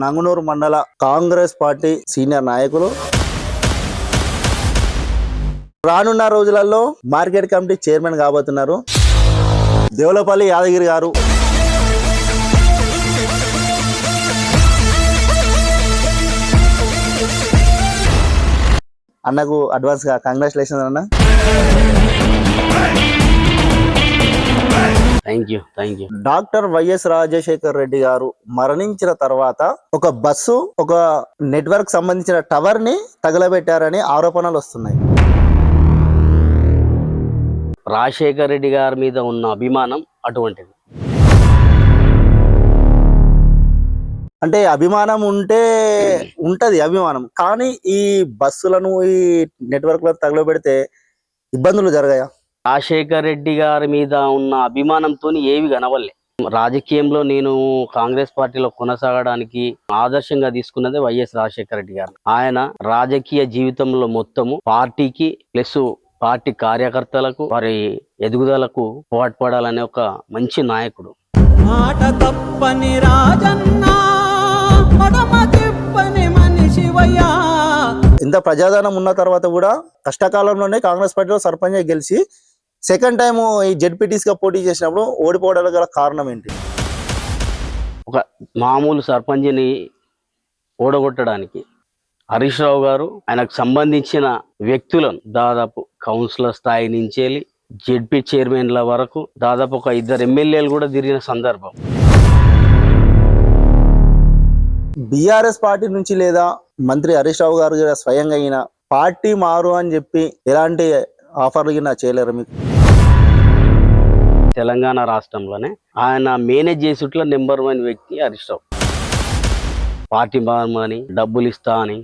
నంగునూరు మండల Congress party senior నాయకులు. రానున్న రోజులలో మార్కెట్ కమిటీ చైర్మన్ కాబోతున్నారు దేవులపల్లి యాదగిరి గారు. అన్నకు అడ్వాన్స్ గా కంగ్రాచులేషన్స్ అన్న. Thank you. Doctor YS Rajasekhar Reddy గారు మరణించిన తర్వాత ఒక బస్సు ఒక నెట్వర్క్ సంబంధించిన టవర్ ని తగలబెట్టారని ఆరోపణలు వస్తున్నాయి. రాజశేఖర్ రెడ్డి గారి మీద ఉన్న అభిమానం అటువంటిది. అంటే అభిమానం ఉంటది అభిమానం, కానీ ఈ బస్సులను ఈ నెట్వర్క్లను తగలబెడితే ఇబ్బందులు జరగాయా? రాజశేఖర్ రెడ్డి గారి మీద ఉన్న అభిమానంతో ఏవి కనవల్లే. రాజకీయంలో నేను కాంగ్రెస్ పార్టీలో కొనసాగడానికి ఆదర్శంగా తీసుకున్నది వైఎస్ రాజశేఖర రెడ్డి గారు. ఆయన రాజకీయ జీవితంలో మొత్తము పార్టీకి ప్లస్ పార్టీ కార్యకర్తలకు వారి ఎదుగుదలకు పోరాటపడాలనే ఒక మంచి నాయకుడు. మాట తప్పని రాజన్నా మడమ తిప్పని మనిషివయ్యా. ఇంత ప్రజాధనం ఉన్న తర్వాత కూడా కష్టకాలంలోనే కాంగ్రెస్ పార్టీలో సర్పంచ్ గెలిచి సెకండ్ టైం ఈ జెడ్పీటీస్ గా పోటీ చేసినప్పుడు ఓడిపోవడానికి గల కారణం ఏంటి? ఒక మామూలు సర్పంచ్ని ఓడగొట్టడానికి హరీష్ రావు గారు ఆయనకు సంబంధించిన వ్యక్తులను దాదాపు కౌన్సిలర్ స్థాయి నుంచి జెడ్పీ చైర్మన్ల వరకు దాదాపు ఒక 2 ఎమ్మెల్యేలు కూడా తిరిగిన సందర్భం. బీఆర్ఎస్ పార్టీ నుంచి లేదా మంత్రి హరీష్ రావు గారు కూడా స్వయంగా అయిన పార్టీ మారు అని చెప్పి ఎలాంటి ఆఫర్లు కింద చేయలేరు మీకు? తెలంగాణ రాష్ట్రంలోనే ఆయన మేనేజ్ చేసేట్ల నెంబర్ 1 వ్యక్తి హరీష్ రావు. పార్టీ మారమని డబ్బులు ఇస్తా అని,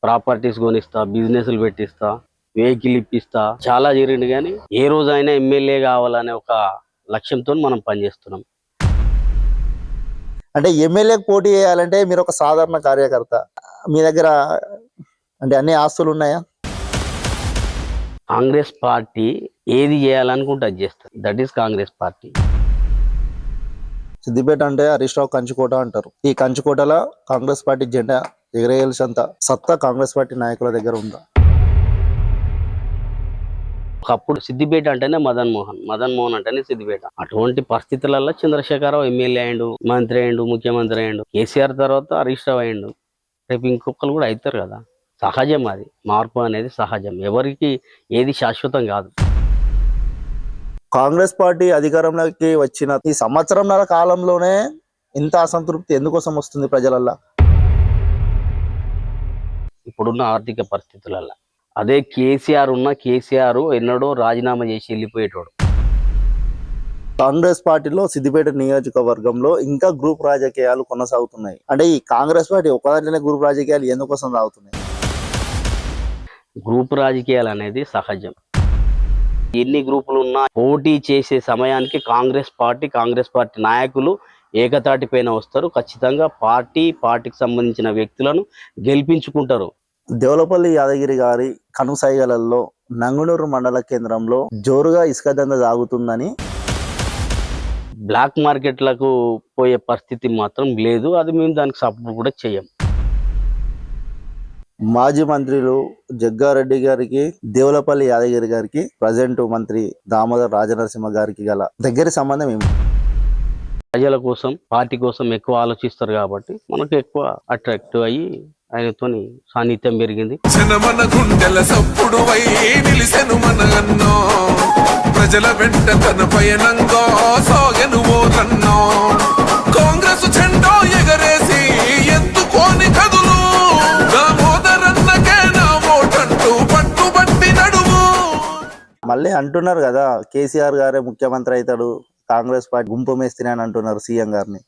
ప్రాపర్టీస్ కొనిస్తా, బిజినెస్లు పెట్టిస్తా, వెహికల్ ఇప్పిస్తా, చాలా జరిగింది. కానీ ఏ రోజు అయినా ఎమ్మెల్యే కావాలనే ఒక లక్ష్యంతో మనం పనిచేస్తున్నాం. అంటే ఎమ్మెల్యేకి పోటీ చేయాలంటే మీరు ఒక సాధారణ కార్యకర్త, మీ దగ్గర అంటే అన్ని ఆస్తులు ఉన్నాయా? కాంగ్రెస్ పార్టీ ఏది చేయాలనుకుంటే అది చేస్తారు. That is Congress party. Siddipet అంటే హరీష్ రావు కంచుకోట అంటారు. ఈ కంచుకోటలో కాంగ్రెస్ పార్టీ జెండా ఎగరేయాల్సినంత సత్తా కాంగ్రెస్ పార్టీ నాయకుల దగ్గర ఉందా? ఒకప్పుడు సిద్దిపేట అంటేనే మదన్ మోహన్ అంటేనే సిద్దిపేట. అటువంటి పరిస్థితులలో చంద్రశేఖరరావు ఎమ్మెల్యే అయ్యిండు, మంత్రి అయ్యిండు, ముఖ్యమంత్రి అయ్యిండు. కేసీఆర్ తర్వాత హరీష్ రావు అయ్యిండు. రేపు ఇంకొకరు కూడా అవుతారు కదా. సహజం, అది మార్పు అనేది సహజం. ఎవరికి ఏది శాశ్వతం కాదు. కాంగ్రెస్ పార్టీ అధికారంలోకి వచ్చిన ఈ సంవత్సరంన్నర కాలంలోనే ఇంత అసంతృప్తి ఎందుకోసం వస్తుంది ప్రజలల్లో? ఇప్పుడున్న ఆర్థిక పరిస్థితులలో అదే కేసీఆర్ ఎన్నడో రాజీనామా చేసి వెళ్ళిపోయేటోడు. కాంగ్రెస్ పార్టీలో సిద్దిపేట నియోజకవర్గంలో ఇంకా గ్రూప్ రాజకీయాలు కొనసాగుతున్నాయి. అంటే ఈ కాంగ్రెస్ పార్టీ ఒకదాంట్లోనే గ్రూప్ రాజకీయాలు ఎందుకోసం సాగుతున్నాయి? గ్రూప్ రాజకీయాలు అనేది సహజం. ఎన్ని గ్రూపులు ఉన్నా పోటీ చేసే సమయానికి కాంగ్రెస్ పార్టీ నాయకులు ఏకతాటిపైన వస్తారు. ఖచ్చితంగా పార్టీకి సంబంధించిన వ్యక్తులను గెలిపించుకుంటారు. దేవులపల్లి యాదగిరి గారి కనుసైగలలో నంగునూరు మండల కేంద్రంలో జోరుగా ఇసుక దంద సాగుతుందని, బ్లాక్ మార్కెట్లకు పోయే పరిస్థితి మాత్రం లేదు. అది మేము దానికి సపోర్ట్ కూడా చేయం. మాజీ మంత్రులు జగ్గారెడ్డి గారికి, దేవులపల్లి యాదగిరి గారికి, ప్రజెంట్ మంత్రి దామోదర్ రాజనరసింహ గారికి గల దగ్గరి సంబంధం ఏమిటి? ప్రజల కోసం, పార్టీ కోసం ఎక్కువ ఆలోచిస్తారు కాబట్టి మనకు ఎక్కువ అట్రాక్టివ్ అయ్యి ఆయనతో సాన్నిధ్యం పెరిగింది. ప్రజల వెంట తన పయనంగా సాగెను ఓరన్నో. కాంగ్రెస్ జెండా ఎగరేసి ఎత్తుకోని కదులు, దామోదరన్నకే నా ఓటంటూ పట్టుబట్టి నడువు. మళ్ళీ అంటున్నారు కదా కేసీఆర్ గారే ముఖ్యమంత్రి అవుతాడు, కాంగ్రెస్ పార్టీ గుంపు మేస్త్రి అని అంటున్నారు సీఎం గారిని.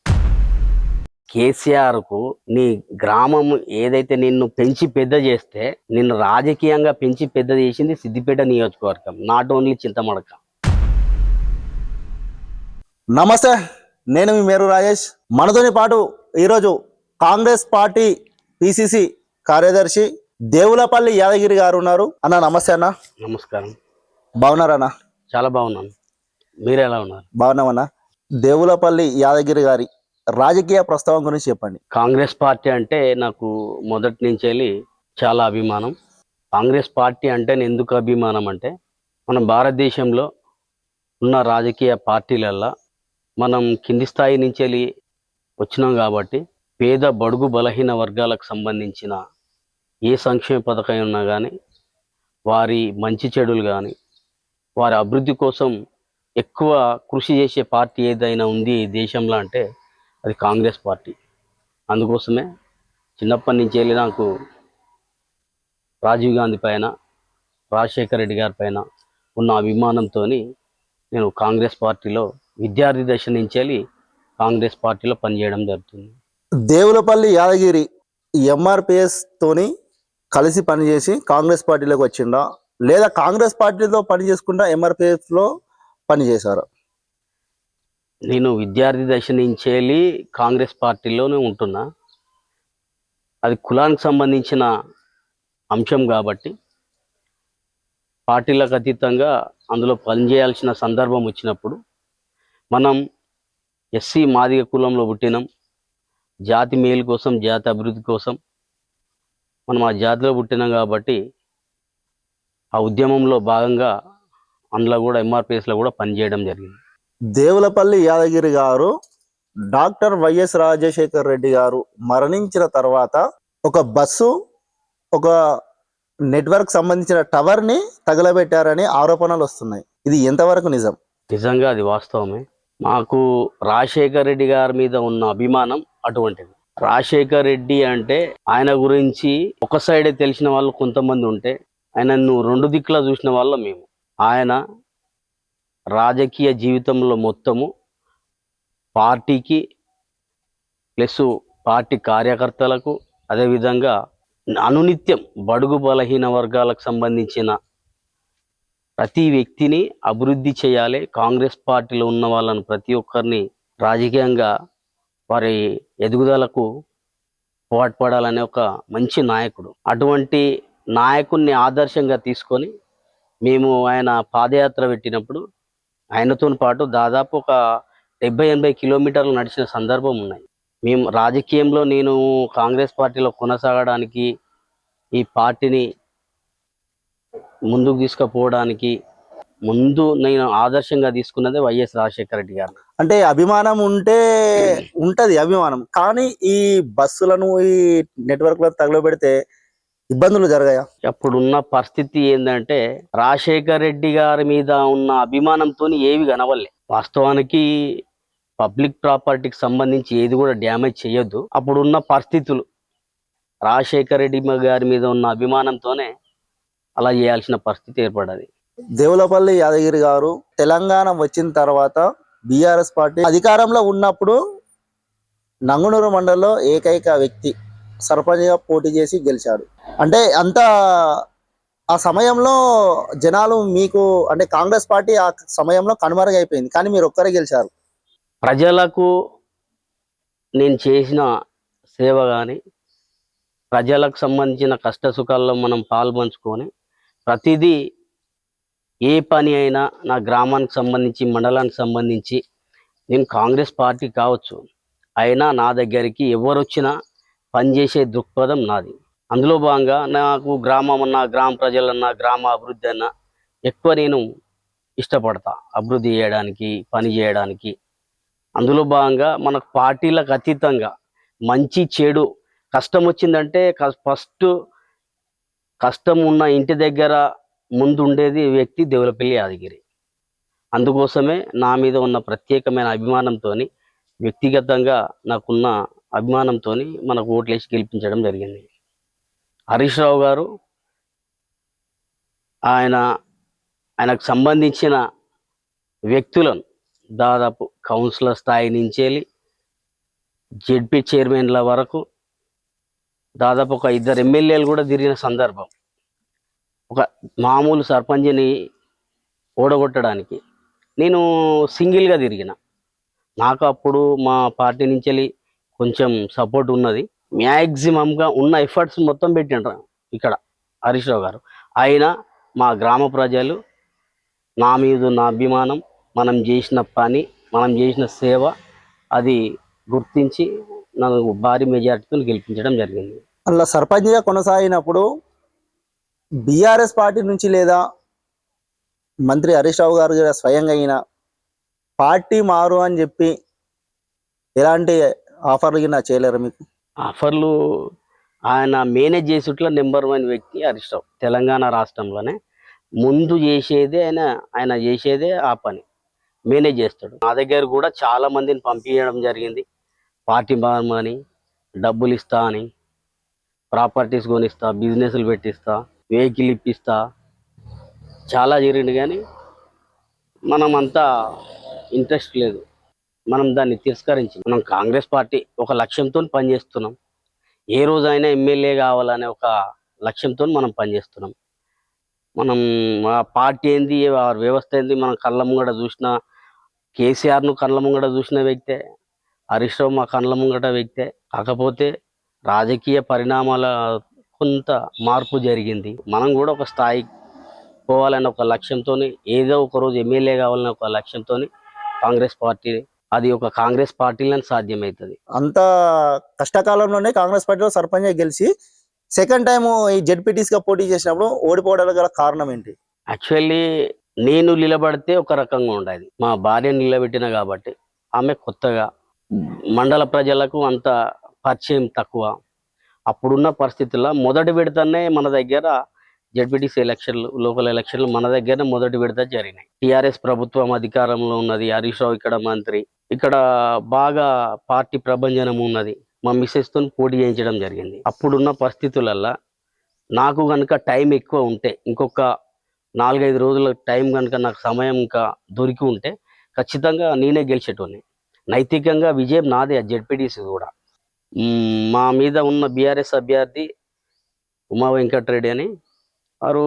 కేసీఆర్ కు నీ గ్రామం ఏదైతే నిన్ను పెంచి పెద్ద చేస్తే, నిన్ను రాజకీయంగా పెంచి పెద్ద చేసింది సిద్దిపేట నియోజకవర్గం, నాట్ ఓన్లీ చింతమడక. నమస్తే, నేను మీ మేరు రాజేష్. మనతోని పాటు ఈరోజు కాంగ్రెస్ పార్టీ పిసిసి కార్యదర్శి దేవులపల్లి యాదగిరి గారు ఉన్నారు. అన్న నమస్తే. అన్న నమస్కారం. బాగున్నారన్నా? చాలా బాగున్నాను. మీరు ఎలా ఉన్నారు? బాగున్నామన్నా. దేవులపల్లి యాదగిరి గారి రాజకీయ ప్రస్తావం గురించి చెప్పండి. కాంగ్రెస్ పార్టీ అంటే నాకు మొదటి నుంచి వెళ్ళి చాలా అభిమానం. కాంగ్రెస్ పార్టీ అంటే ఎందుకు అభిమానం అంటే, మన భారతదేశంలో ఉన్న రాజకీయ పార్టీలల్లో మనం కింది స్థాయి నుంచి వెళ్ళి వచ్చినాం కాబట్టి పేద బడుగు బలహీన వర్గాలకు సంబంధించిన ఏ సంక్షేమ పథకం ఉన్నా కానీ, వారి మంచి చెడులు కానీ, వారి అభివృద్ధి కోసం ఎక్కువ కృషి చేసే పార్టీ ఏదైనా ఉంది ఈ దేశంలో అంటే అది కాంగ్రెస్ పార్టీ. అందుకోసమే చిన్నప్పటి నుంచి వెళ్ళి నాకు రాజీవ్ గాంధీ పైన, రాజశేఖర రెడ్డి గారి పైన ఉన్న అభిమానంతో నేను కాంగ్రెస్ పార్టీలో విద్యార్థి దశ నుంచి వెళ్ళి కాంగ్రెస్ పార్టీలో పనిచేయడం జరుగుతుంది. దేవులపల్లి యాదగిరి ఎంఆర్పిఎస్ తోని కలిసి పనిచేసి కాంగ్రెస్ పార్టీలోకి వచ్చిండా, లేదా కాంగ్రెస్ పార్టీలో పని చేసుకుంటా ఎంఆర్పిఎస్ లో పనిచేశారు? నేను విద్యార్థి దశ నుంచి వెళ్ళి కాంగ్రెస్ పార్టీలోనే ఉంటున్నా. అది కులానికి సంబంధించిన అంశం కాబట్టి పార్టీలకు అతీతంగా అందులో పనిచేయాల్సిన సందర్భం వచ్చినప్పుడు, మనం ఎస్సీ మాదిగ కులంలో పుట్టినాం, జాతి మేలు కోసం, జాతి అభివృద్ధి కోసం మనం ఆ జాతిలో పుట్టినాం కాబట్టి ఆ ఉద్యమంలో భాగంగా అందులో కూడా ఎంఆర్పిఎస్లో కూడా పనిచేయడం జరిగింది. దేవులపల్లి యాదగిరి గారు డాక్టర్ వైఎస్ రాజశేఖర్ రెడ్డి గారు మరణించిన తర్వాత ఒక బస్సు, ఒక నెట్వర్క్ సంబంధించిన టవర్ ని తగలబెట్టారని ఆరోపణలు వస్తున్నాయి. ఇది ఎంతవరకు నిజం? నిజంగా అది వాస్తవమే. మాకు రాజశేఖర్ రెడ్డి గారి మీద ఉన్న అభిమానం అటువంటిది. రాజశేఖర్ రెడ్డి అంటే ఆయన గురించి ఒక సైడే తెలిసిన వాళ్ళు కొంతమంది ఉంటే, ఆయనను రెండు దిక్కులా చూసిన వాళ్ళం మేము. ఆయన రాజకీయ జీవితంలో మొత్తము పార్టీకి ప్లస్ పార్టీ కార్యకర్తలకు, అదేవిధంగా అనునిత్యం బడుగు బలహీన వర్గాలకు సంబంధించిన ప్రతి వ్యక్తిని అభివృద్ధి చేయాలి, కాంగ్రెస్ పార్టీలో ఉన్న వాళ్ళను ప్రతి ఒక్కరిని రాజకీయంగా వారి ఎదుగుదలకు పోరాటపడాలనే ఒక మంచి నాయకుడు. అటువంటి నాయకుడిని ఆదర్శంగా తీసుకొని మేము ఆయన పాదయాత్ర పెట్టినప్పుడు ఆయనతో పాటు దాదాపు ఒక 70-80 కిలోమీటర్లు నడిచిన సందర్భం ఉన్నాయి. మేము రాజకీయంలో నేను కాంగ్రెస్ పార్టీలో కొనసాగడానికి, ఈ పార్టీని ముందుకు తీసుకుపోవడానికి ముందు నేను ఆదర్శంగా తీసుకున్నదే వైఎస్ రాజశేఖర రెడ్డి గారు. అంటే అభిమానం ఉంటది అభిమానం, కానీ ఈ బస్సులను, ఈ నెట్వర్క్లను తగలబెడితే ఇబ్బందులు జరగాయా? అప్పుడున్న పరిస్థితి ఏంటంటే రాజశేఖర్ రెడ్డి గారి మీద ఉన్న అభిమానంతో ఏవి కనవల్లే. వాస్తవానికి పబ్లిక్ ప్రాపర్టీకి సంబంధించి ఏది కూడా డ్యామేజ్ చేయొద్దు. అప్పుడున్న పరిస్థితులు రాజశేఖర్ రెడ్డి గారి మీద ఉన్న అభిమానంతోనే అలా చేయాల్సిన పరిస్థితి ఏర్పడ్డది. దేవులపల్లి యాదగిరి గారు తెలంగాణ వచ్చిన తర్వాత బీఆర్ఎస్ పార్టీ అధికారంలో ఉన్నప్పుడు నంగునూరు మండలంలో ఏకైక వ్యక్తి సర్పంచ్గా పోటీ చేసి గెలిచాడు. అంటే అంత ఆ సమయంలో జనాలు మీకు, అంటే కాంగ్రెస్ పార్టీ ఆ సమయంలో కనుమరుగైపోయింది, కానీ మీరు ఒక్కరే గెలిచారు. ప్రజలకు నేను చేసిన సేవ కానీ, ప్రజలకు సంబంధించిన కష్ట సుఖాల్లో మనం పాల్పంచుకొని ప్రతిదీ ఏ పని అయినా నా గ్రామానికి సంబంధించి, మండలానికి సంబంధించి నేను కాంగ్రెస్ పార్టీ కావచ్చు, అయినా నా దగ్గరికి ఎవరు వచ్చినా పనిచేసే దృక్పథం నాది. అందులో భాగంగా నాకు గ్రామం అన్నా, గ్రామ ప్రజలన్నా, గ్రామ అభివృద్ధి అన్నా ఎక్కువ నేను ఇష్టపడతా, అభివృద్ధి చేయడానికి, పని చేయడానికి. అందులో భాగంగా మనకు పార్టీలకు అతీతంగా మంచి చెడు కష్టం వచ్చిందంటే ఫస్ట్ కష్టం ఉన్న ఇంటి దగ్గర ముందు ఉండేది వ్యక్తి దేవులపల్లి యాదగిరి. అందుకోసమే నా మీద ఉన్న ప్రత్యేకమైన అభిమానంతో, వ్యక్తిగతంగా నాకున్న అభిమానంతో మనకు ఓట్లేసి గెలిపించడం జరిగింది. హరీష్ రావు గారు ఆయనకు సంబంధించిన వ్యక్తులను దాదాపు కౌన్సిలర్ స్థాయి నుంచి వెళ్ళి జెడ్పీ చైర్మన్ల వరకు దాదాపు ఒక 2 ఎమ్మెల్యేలు కూడా తిరిగిన సందర్భం. ఒక మామూలు సర్పంచ్ని ఓడగొట్టడానికి నేను సింగిల్గా తిరిగిన. నాకు అప్పుడు మా పార్టీ నుంచి వెళ్ళి కొంచెం సపోర్ట్ ఉన్నది. మ్యాక్సిమంగా ఉన్న ఎఫర్ట్స్ మొత్తం పెట్టిండ్రు ఇక్కడ హరీష్ రావు గారు. ఆయన మా గ్రామ ప్రజలు నా మీద ఉన్న అభిమానం, మనం చేసిన పని, మనం చేసిన సేవ, అది గుర్తించి నన్ను భారీ మెజార్టీతో గెలిపించడం జరిగింది. అలా సర్పంచ్గా కొనసాగినప్పుడు బీఆర్ఎస్ పార్టీ నుంచి లేదా మంత్రి హరీష్ రావు గారు కూడా స్వయంగా అయినా పార్టీ మారు అని చెప్పి ఎలాంటి ఆఫర్లు కింద చేయలేరు మీకు? ఆఫర్లు ఆయన మేనేజ్ చేసుట్లో నెంబర్ 1 వ్యక్తి హరీష్ రావు. తెలంగాణ రాష్ట్రంలోనే ముందు చేసేదే ఆయన చేసేదే ఆ పని మేనేజ్ చేస్తాడు. నా దగ్గర కూడా చాలా మందిని పంపించడం జరిగింది. పార్టీ మారమని, డబ్బులు ఇస్తా అని, ప్రాపర్టీస్ కొనిస్తా, బిజినెస్లు పెట్టిస్తా, వెహికల్ ఇప్పిస్తా, చాలా జరిగింది. కానీ మనం అంతా ఇంట్రెస్ట్ లేదు, మనం దాన్ని తిరస్కరించి మనం కాంగ్రెస్ పార్టీ ఒక లక్ష్యంతో పనిచేస్తున్నాం. ఏ రోజైనా ఎమ్మెల్యే కావాలనే ఒక లక్ష్యంతో మనం పనిచేస్తున్నాం. మనం ఆ పార్టీ ఏంది, ఆ వ్యవస్థ ఏంది, మనం కళ్ళ ముంగట చూసిన కేసీఆర్ను కళ్ళ ముంగట చూసిన వ్యక్తే, హరీష్ రావు మా కళ్ళ ముంగట వ్యక్తే. కాకపోతే రాజకీయ పరిణామాల కొంత మార్పు జరిగింది. మనం కూడా ఒక స్థాయి పోవాలనే ఒక లక్ష్యంతో, ఏదో ఒక రోజు ఎమ్మెల్యే కావాలనే ఒక లక్ష్యంతో కాంగ్రెస్ పార్టీ, అది ఒక కాంగ్రెస్ పార్టీలోనే సాధ్యమవుతుంది. అంత కష్టకాలంలోనే కాంగ్రెస్ పార్టీలో సర్పంచ్గా గెలిచి సెకండ్ టైం ఈ జెడ్పీటీసీగా పోటీ చేసినప్పుడు ఓడిపోవడానికి గల కారణం ఏంటి? యాక్చువల్లీ నేను నిలబడితే ఒక రకంగా ఉండేది, మా భార్య నిలబెట్టిన కాబట్టి. ఆమె కొత్తగా, మండల ప్రజలకు అంత పరిచయం తక్కువ. అప్పుడున్న పరిస్థితుల్లో మొదటి విడతనే మన దగ్గర జెడ్పీటీసీ ఎలక్షన్లు, లోకల్ ఎలక్షన్లు మన దగ్గర మొదటి విడత జరిగినాయి. టీఆర్ఎస్ ప్రభుత్వం అధికారంలో ఉన్నది, హరీష్ రావు ఇక్కడ మంత్రి, ఇక్కడ బాగా పార్టీ ప్రభంజనం ఉన్నది. మా మిస్సెస్తో పోటీ చేయించడం జరిగింది. అప్పుడున్న పరిస్థితులల్లో నాకు కనుక టైం ఎక్కువ ఉంటే, ఇంకొక 4-5 రోజుల టైం కనుక నాకు సమయం ఇంకా దొరికి ఉంటే ఖచ్చితంగా నేనే గెలిచేటోని. నైతికంగా విజయం నాదే. జెడ్పీటీసీ కూడా మా మీద ఉన్న బీఆర్ఎస్ అభ్యర్థి ఉమా వెంకటరెడ్డి అని, వారు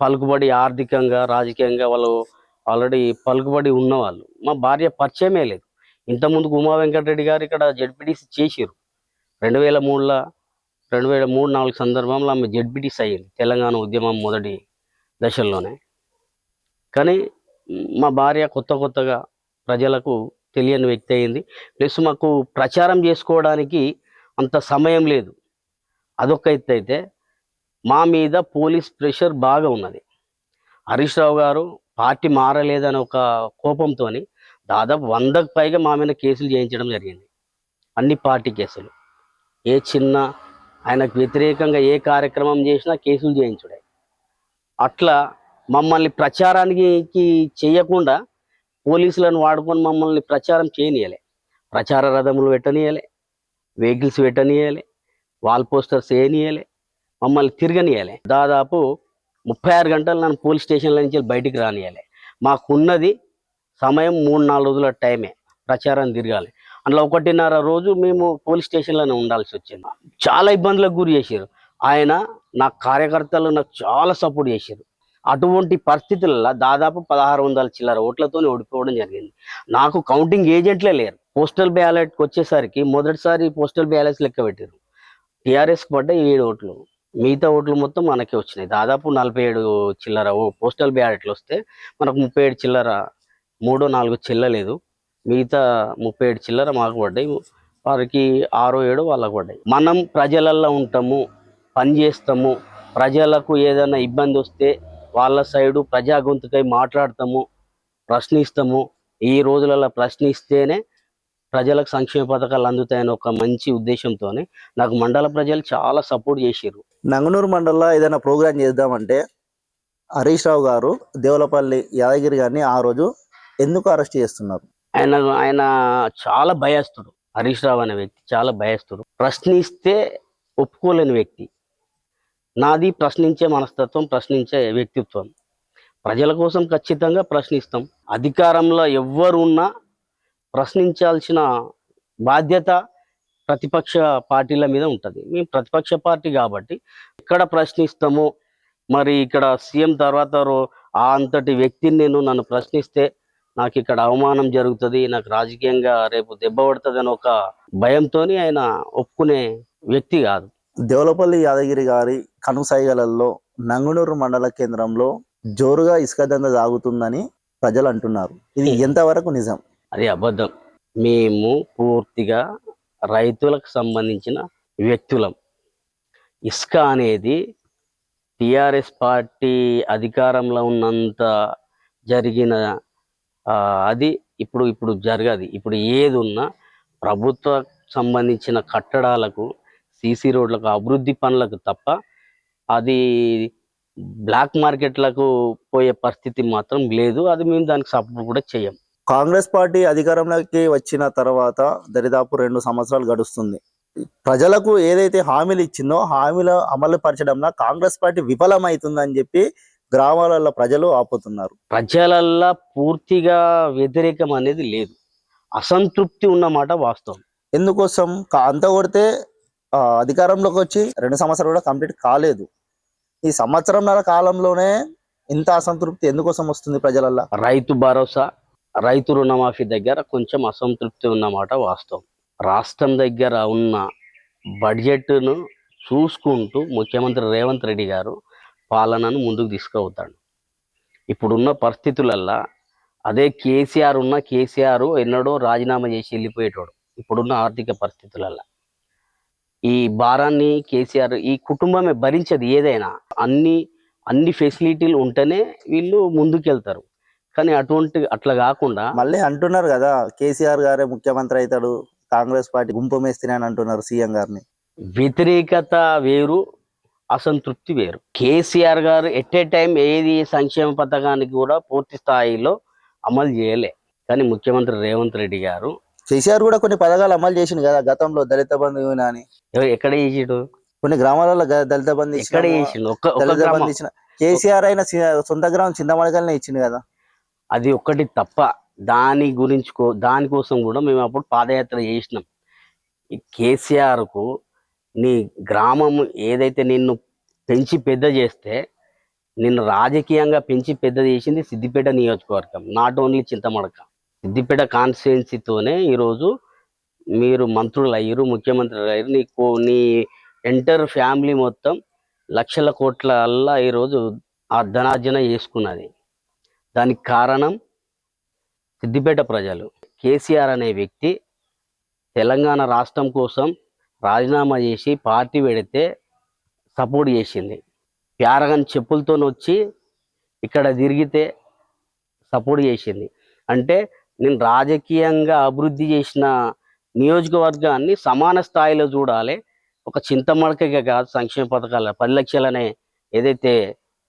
పలుకుబడి, ఆర్థికంగా రాజకీయంగా వాళ్ళు ఆల్రెడీ పలుకుబడి ఉన్నవాళ్ళు. మా భార్య పరిచయమే లేదు. ఇంతకుముందుకు ఉమా వెంకటరెడ్డి గారు ఇక్కడ జెడ్పీటీసీ చేసిరు. 2003-2004 సందర్భంలో ఆమె జెడ్పీటీసీ అయ్యింది తెలంగాణ ఉద్యమం మొదటి దశల్లోనే. కానీ మా భార్య కొత్తగా ప్రజలకు తెలియని వ్యక్తి అయింది. ప్లస్ మాకు ప్రచారం చేసుకోవడానికి అంత సమయం లేదు. అదొక ఎత్తు అయితే, మా మీద పోలీస్ ప్రెషర్ బాగా ఉన్నది. హరీష్ రావు గారు పార్టీ మారలేదని ఒక కోపంతో దాదాపు 100కు పైగా మా మీద కేసులు చేయించడం జరిగింది. అన్ని పార్టీ కేసులు. ఏ చిన్న ఆయనకు వ్యతిరేకంగా ఏ కార్యక్రమం చేసినా కేసులు చేయించుడే. అట్లా మమ్మల్ని ప్రచారానికి చేయకుండా పోలీసులను వాడుకొని మమ్మల్ని ప్రచారం చేయనీయలే. ప్రచార రథములు పెట్టనీయలే, వెహికల్స్ పెట్టనీయలే, వాల్ పోస్టర్స్ వేయనీయలే, మమ్మల్ని తిరగనీయలే. దాదాపు 36 గంటలు నన్ను పోలీస్ స్టేషన్ల నుంచి బయటికి రానియలే. మాకున్నది సమయం 3-4 రోజుల టైమే ప్రచారం తిరగాలి. అందులో 1.5 రోజు మేము పోలీస్ స్టేషన్లోనే ఉండాల్సి వచ్చింది. చాలా ఇబ్బందులకు గురి చేశారు. ఆయన నా కార్యకర్తలు నాకు చాలా సపోర్ట్ చేశారు. అటువంటి పరిస్థితులలో దాదాపు 1600 చిల్లర ఓట్లతో ఓడిపోవడం జరిగింది. నాకు కౌంటింగ్ ఏజెంట్లే లేరు. పోస్టల్ బ్యాలెట్కి వచ్చేసరికి మొదటిసారి పోస్టల్ బ్యాలెట్స్ లెక్క పెట్టారు. టీఆర్ఎస్కి పడ్డాయి 7 ఓట్లు, మిగతా ఓట్లు మొత్తం మనకే వచ్చినాయి. దాదాపు 47 చిల్లర పోస్టల్ బ్యాలెట్లు వస్తే మనకు 37 చిల్లర, 3-4 చెల్లలేదు. మిగతా 37 చిల్లర మాకు పడ్డాయి. వారికి 6-7 వాళ్ళకు పడ్డాయి. మనం ప్రజలల్లో ఉంటాము, పని చేస్తాము, ప్రజలకు ఏదైనా ఇబ్బంది వస్తే వాళ్ళ సైడు ప్రజా గొంతుకై మాట్లాడతాము, ప్రశ్నిస్తాము. ఈ రోజులలో ప్రశ్నిస్తేనే ప్రజలకు సంక్షేమ పథకాలు అందుతాయని ఒక మంచి ఉద్దేశంతో నాకు మండల ప్రజలు చాలా సపోర్ట్ చేశారు. నంగునూరు మండలంలో ఏదైనా ప్రోగ్రాం చేద్దామంటే హరీష్ రావు గారు దేవులపల్లి యాదగిరి గారిని ఆ రోజు ఎందుకు అరెస్ట్ చేస్తున్నారు? ఆయన చాలా భయస్తుడు. హరీష్ రావు అనే వ్యక్తి చాలా భయస్తుడు. ప్రశ్నిస్తే ఒప్పుకోలేని వ్యక్తి. నాది ప్రశ్నించే మనస్తత్వం, ప్రశ్నించే వ్యక్తిత్వం. ప్రజల కోసం ఖచ్చితంగా ప్రశ్నిస్తాం. అధికారంలో ఎవ్వరు ఉన్నా ప్రశ్నించాల్సిన బాధ్యత ప్రతిపక్ష పార్టీల మీద ఉంటుంది. మేము ప్రతిపక్ష పార్టీ కాబట్టి ఎక్కడ ప్రశ్నిస్తాము. మరి ఇక్కడ సీఎం తర్వాత అంతటి వ్యక్తిని నన్ను ప్రశ్నిస్తే నాకు ఇక్కడ అవమానం జరుగుతుంది, నాకు రాజకీయంగా రేపు దెబ్బ పడుతుంది అని ఒక భయంతో ఆయన ఒప్పుకునే వ్యక్తి కాదు. దేవులపల్లి యాదగిరి గారి కనుసైగలలో నంగునూరు మండల కేంద్రంలో జోరుగా ఇసుక దంద సాగుతుందని ప్రజలు అంటున్నారు. ఇది ఎంతవరకు నిజం? అది అబద్ధం. మేము పూర్తిగా రైతులకు సంబంధించిన వ్యక్తులం. ఇసుక అనేది టిఆర్ఎస్ పార్టీ అధికారంలో ఉన్నంత జరిగిన అది ఇప్పుడు జరగదు. ఇప్పుడు ఏది ఉన్నా ప్రభుత్వ సంబంధించిన కట్టడాలకు, సీసీ రోడ్లకు, అభివృద్ధి పనులకు తప్ప అది బ్లాక్ మార్కెట్లకు పోయే పరిస్థితి మాత్రం లేదు. అది మేము దానికి సపోర్ట్ కూడా చేయం. కాంగ్రెస్ పార్టీ అధికారంలోకి వచ్చిన తర్వాత దరిదాపు 2 సంవత్సరాలు గడుస్తుంది. ప్రజలకు ఏదైతే హామీలు ఇచ్చిందో హామీలు అమలు పరచడంలో కాంగ్రెస్ పార్టీ విఫలమవుతుందని చెప్పి గ్రామాలలో ప్రజలు ఆపుతున్నారు. ప్రజలల్లా పూర్తిగా వ్యతిరేకం అనేది లేదు, అసంతృప్తి ఉన్నమాట వాస్తవం. ఎందుకోసం అంత కొడితే అధికారంలోకి వచ్చి 2 సంవత్సరాలు కూడా కంప్లీట్ కాలేదు. ఈ సంవత్సరంన్నర కాలంలోనే ఇంత అసంతృప్తి ఎందుకోసం వస్తుంది ప్రజలల్లా? రైతు భరోసా, రైతు రుణమాఫీ దగ్గర కొంచెం అసంతృప్తి ఉన్నమాట వాస్తవం. రాష్ట్రం దగ్గర ఉన్న బడ్జెట్ను చూసుకుంటూ ముఖ్యమంత్రి రేవంత్ రెడ్డి గారు పాలనను ముందుకు తీసుకుపోతాడు. ఇప్పుడున్న పరిస్థితులల్లా అదే కేసీఆర్ ఎన్నడో రాజీనామా చేసి వెళ్ళిపోయేటోడు. ఇప్పుడున్న ఆర్థిక పరిస్థితులల్లా ఈ భారాన్ని కేసీఆర్, ఈ కుటుంబమే భరించదు. ఏదైనా అన్ని ఫెసిలిటీలు ఉంటేనే వీళ్ళు ముందుకెళ్తారు. కానీ అట్లా కాకుండా మళ్ళీ అంటున్నారు కదా, కేసీఆర్ గారే ముఖ్యమంత్రి అవుతాడు, కాంగ్రెస్ పార్టీ గుంపు మేస్త్రి అని అంటున్నారు సీఎం గారిని. వ్యతిరేకత వేరు, అసంతృప్తి వేరు. కేసీఆర్ గారు ఎట్ ఏ టైం ఏది సంక్షేమ పథకానికి కూడా పూర్తి స్థాయిలో అమలు చేయలే. కానీ ముఖ్యమంత్రి రేవంత్ రెడ్డి గారు, కేసీఆర్ కూడా కొన్ని పథకాలు అమలు చేసింది కదా గతంలో, దళిత బంధు అని. ఎక్కడ చేసిండు? కొన్ని గ్రామాలలో దళిత బంధు ఎక్కడ చేసిండు? ఇచ్చిన కేసీఆర్ అయిన సొంత గ్రామం చింతమడకల్నే ఇచ్చింది కదా. అది ఒక్కటి తప్ప దానికోసం కూడా మేము అప్పుడు పాదయాత్ర చేసినాం. ఈ కేసీఆర్కు నీ గ్రామం ఏదైతే నిన్ను పెంచి పెద్ద చేస్తే, నిన్ను రాజకీయంగా పెంచి పెద్ద చేసింది సిద్దిపేట నియోజకవర్గం, నాట్ ఓన్లీ చింతమడక. సిద్దిపేట కాన్స్టిట్యుయెన్సీతోనే ఈరోజు మీరు మంత్రులు అయ్యారు, ముఖ్యమంత్రులు అయ్యారు. నీ ఎంటర్ ఫ్యామిలీ మొత్తం లక్షల కోట్లల్లా ఈరోజు ఆ ధనార్జన చేసుకున్నది. దానికి కారణం సిద్దిపేట ప్రజలు. కేసీఆర్ అనే వ్యక్తి తెలంగాణ రాష్ట్రం కోసం రాజీనామా చేసి పార్టీ పెడితే సపోర్ట్ చేసింది. ప్యారగన్ చెప్పులతో వచ్చి ఇక్కడ తిరిగితే సపోర్ట్ చేసింది. అంటే నేను రాజకీయంగా అభివృద్ధి చేసిన నియోజకవర్గాన్ని సమాన స్థాయిలో చూడాలి. ఒక చింతమడకగా కాదు, సంక్షేమ పథకాలు 10 లక్షలనే ఏదైతే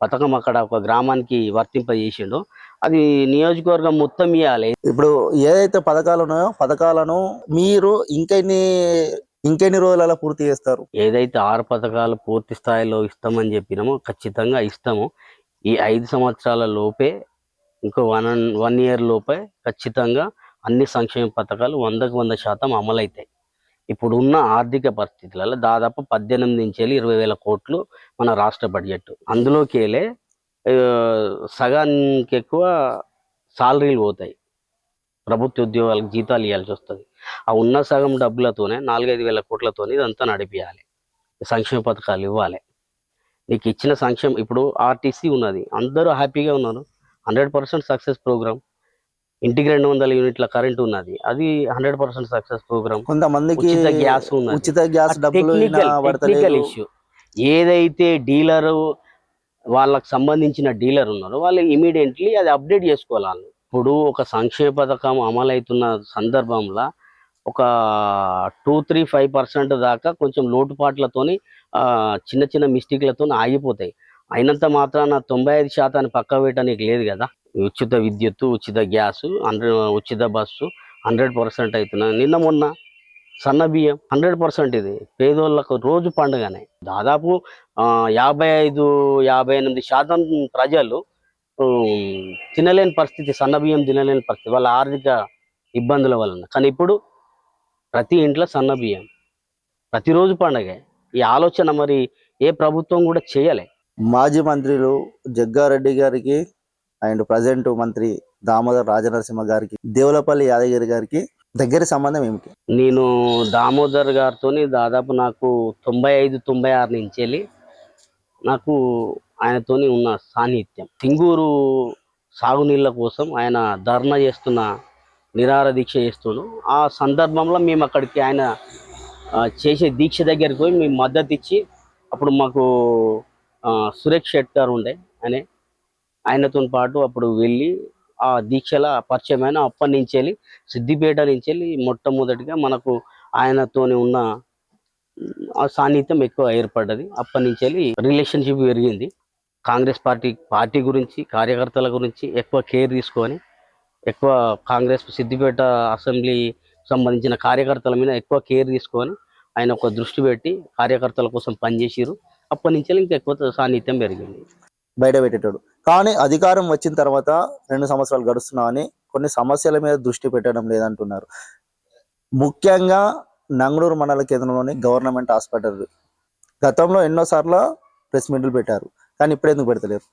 పథకం అక్కడ ఒక గ్రామానికి వర్తింపజేసిండో అది నియోజకవర్గం మొత్తం ఇవ్వాలి. ఇప్పుడు ఏదైతే పథకాలు ఉన్నాయో పథకాలను మీరు ఇంకెన్ని రోజులలో పూర్తి చేస్తారు? ఏదైతే 6 పథకాలు పూర్తి స్థాయిలో ఇస్తామని చెప్పినామో ఖచ్చితంగా ఇస్తాము. ఈ 5 సంవత్సరాల లోపే, ఇంకో 1 ఇయర్ లోపే ఖచ్చితంగా అన్ని సంక్షేమ పథకాలు 100% అమలవుతాయి. ఇప్పుడున్న ఆర్థిక పరిస్థితులలో దాదాపు 18 నుంచి 20,000 కోట్లు మన రాష్ట్ర బడ్జెట్. అందులోకి వెళ్ళే సగానికి ఎక్కువ సాలరీలు పోతాయి, ప్రభుత్వ ఉద్యోగాలకు జీతాలు ఇవ్వాల్సి వస్తుంది. ఆ ఉన్న సగం డబ్బులతోనే 4-5 వేల కోట్లతోనే ఇదంతా నడిపియాలి, సంక్షేమ పథకాలు ఇవ్వాలి. నీకు ఇచ్చిన సంక్షేమం, ఇప్పుడు ఆర్టీసీ ఉన్నది, అందరూ హ్యాపీగా ఉన్నారు, 100% సక్సెస్ ప్రోగ్రామ్. ఇంటికి 200 యూనిట్ల కరెంట్ ఉన్నది, అది 100% సక్సెస్ ప్రోగ్రామ్. కొంతమందికి ఉచిత గ్యాస్ ఉన్నది. ఉచిత గ్యాస్ టెక్నికల్ ఇష్యూ ఏదైతే డీలరు వాళ్ళకి సంబంధించిన డీలర్ ఉన్నారో వాళ్ళు ఇమీడియట్లీ అది అప్డేట్ చేసుకోవాలి. ఇప్పుడు ఒక సంక్షేమ పథకం అమలవుతున్న సందర్భంలో ఒక 2-3-5% దాకా కొంచెం లోటుపాట్లతోని చిన్న చిన్న మిస్టేక్లతో ఆగిపోతాయి. అయినంత మాత్రాన 95% పక్క పెట్టడానికి లేదు కదా. ఉచిత విద్యుత్తు, ఉచిత గ్యాసు, ఉచిత బస్సు 100% అవుతున్నాయి. నిన్న మొన్న సన్న బియ్యం 100%. ఇది పేదోళ్ళకు రోజు పండుగనే. దాదాపు 55-58% ప్రజలు తినలేని పరిస్థితి, సన్న బియ్యం తినలేని పరిస్థితి వాళ్ళ ఆర్థిక ఇబ్బందుల వలన. కానీ ఇప్పుడు ప్రతి ఇంట్లో సన్న బియ్యం, ప్రతిరోజు పండుగ. ఈ ఆలోచన మరి ఏ ప్రభుత్వం కూడా చేయలే. మాజీ మంత్రులు జగ్గారెడ్డి గారికి అండ్ ప్రజెంట్ మంత్రి దామోదర్ రాజనరసింహ గారికి, దేవులపల్లి యాదగిరి గారికి దగ్గర సంబంధం ఏమిటి? నేను దామోదర్ గారితో దాదాపు నాకు 95-96 నుంచి వెళ్ళి నాకు ఆయనతోని ఉన్న సాన్నిహిత్యం. సింగూరు సాగునీళ్ళ కోసం ఆయన ధర్నా చేస్తున్న నిరాహార దీక్ష చేస్తుండు. ఆ సందర్భంలో మేము అక్కడికి ఆయన చేసే దీక్ష దగ్గరికి పోయి మేము మద్దతు ఇచ్చి, అప్పుడు మాకు సురేష్ షెట్కర్ ఉండే ఆయనతో పాటు అప్పుడు వెళ్ళి ఆ దీక్షల పరిచయమైన అప్పటి నుంచి వెళ్ళి సిద్దిపేట నుంచి వెళ్ళి మొట్టమొదటిగా మనకు ఆయనతోని ఉన్న ఆ సాన్నిధ్యం ఎక్కువ ఏర్పడ్డది. అప్పటి నుంచి వెళ్ళి రిలేషన్షిప్ పెరిగింది. కాంగ్రెస్ పార్టీ గురించి, కార్యకర్తల గురించి ఎక్కువ కేర్ తీసుకొని, ఎక్కువ కాంగ్రెస్ సిద్దిపేట అసెంబ్లీ సంబంధించిన కార్యకర్తల మీద ఎక్కువ కేర్ తీసుకొని ఆయన ఒక దృష్టి పెట్టి కార్యకర్తల కోసం పనిచేసిరు. అప్పటి నుంచి ఇంకా ఎక్కువ సాన్నిధ్యం పెరిగింది. బయట పెట్టేటాడు. కానీ అధికారం వచ్చిన తర్వాత 2 సంవత్సరాలు గడుస్తున్నామని కొన్ని సమస్యల మీద దృష్టి పెట్టడం లేదంటున్నారు. ముఖ్యంగా నంగనూరు మండల కేంద్రంలోని గవర్నమెంట్ హాస్పిటల్ గతంలో ఎన్నోసార్లు ప్రెస్ మీట్లు పెట్టారు, కానీ ఇప్పుడు ఎందుకు పెడతలేరు?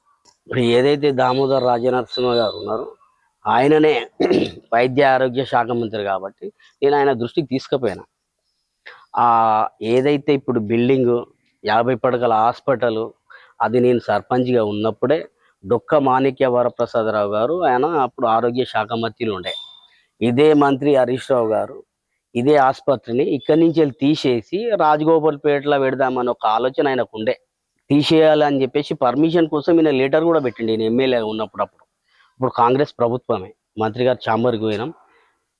ఏదైతే దామోదర్ రాజనరసింహ గారు ఉన్నారో ఆయననే వైద్య ఆరోగ్య శాఖ మంత్రి కాబట్టి నేను ఆయన దృష్టికి తీసుకుపోయినా. ఏదైతే ఇప్పుడు బిల్డింగ్ 50 పడకల హాస్పిటల్, అది నేను సర్పంచ్గా ఉన్నప్పుడే డొక్క మాణిక్య వరప్రసాదరావు గారు ఆయన అప్పుడు ఆరోగ్య శాఖ మంత్రులు ఉండే. ఇదే మంత్రి హరీష్ రావు గారు ఇదే ఆసుపత్రిని ఇక్కడి నుంచి వెళ్ళి తీసేసి రాజగోపాల్పేటలో పెడదామని ఒక ఆలోచన ఆయనకు ఉండే. తీసేయాలని చెప్పేసి పర్మిషన్ కోసం ఈయన లెటర్ కూడా పెట్టిండి. నేను ఎమ్మెల్యేగా ఉన్నప్పుడు. ఇప్పుడు కాంగ్రెస్ ప్రభుత్వమే, మంత్రి గారు ఛాంబర్కి